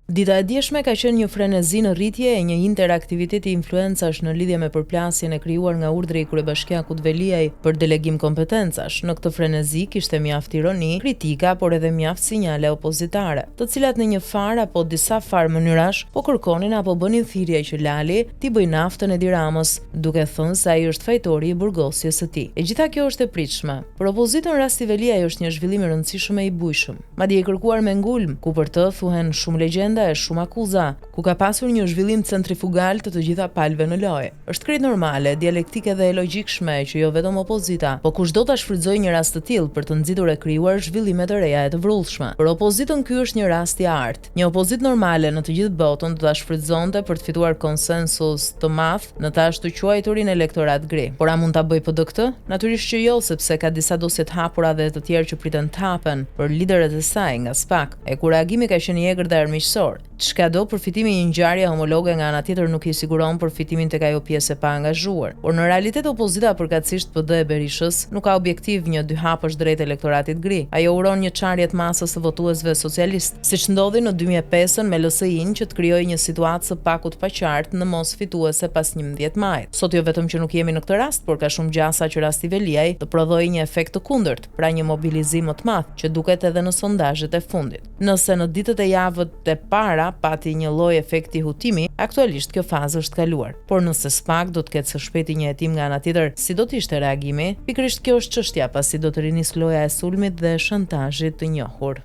Dita e dieshme ka qenë një frenezi në rritje e një interaktiviteti influencash në lidhje me përplasjen e krijuar nga urdhri i kryebashkiakut Veliaj për delegim kompetencash. Në këtë frenezi kishte mjaft ironi, kritika, por edhe mjaft sinjale opozitare, të cilat në një farë apo disa farë mënyrash po kërkonin apo bënin thirrje që Lali t'i bëjë naftën Edi Ramës, duke thënë se ai është fajtori i burgosjes së tij. E gjitha kjo është e pritshme. Për opozitën rasti Veliaj është një zhvillim i rëndësishëm e i bujshëm, madje i kërkuar me ngulm, ku për të thuhen shumë legjenda e shumë akuza, ku ka pasur një zhvillim centrifugal të gjitha palëve në lojë. Është krejt normale, dialektike dhe e logjikshme që jo vetëm opozita, po kushdo ta shfrytëzojë një rast të tillë për të nxitur e krijuar zhvillime të reja e të vrrullshme. Për opozitën ky është një rast i artë. Një opozitë normale në të gjithë botën do ta shfrytëzonte për të fituar konsensus të madh në të ashtu quajturin elektorat gri. Por a mund ta bëjë PD këtë? Natyrisht që jo, sepse ka disa dosje të hapura dhe të tjerë që priten të hapen për liderët e saj nga SPAK. E kur reagimi ka qenë i egër dhe armiqësor, çka do përfitimi i një ngjarje homologe nga ana tjetër nuk i siguron përfitimin tek ajo pjesë e pa angazhuar. Por në realitet opozita përkatësisht PD e Berishës nuk ka objektiv një dy hapësh drejt elektoratit gri. Ajo uron një çarje të masës së votuesve socialist, siç ndodhi në 2005 me LSI-n që të krijoi një situatë së pakut paqartë në mos fituese pas 11 majit. Sot jo vetëm që nuk jemi në këtë rast, por ka shumë gjasa që rasti Veliaj të prodhoi një efekt të kundërt, pra një mobilizim më të madh, që duket edhe në sondazhet e fundit. Nëse në ditët e javët e para pati një lloj efekti hutimi, aktualisht kjo fazë është kaluar. Por nëse SPAK do të ketë së shpejti një hetim nga ana tjetër, si do të ishte reagimi? Pikërisht kjo është çështja, pasi do të rinisë loja e sulmit dhe shantazhit të njohur.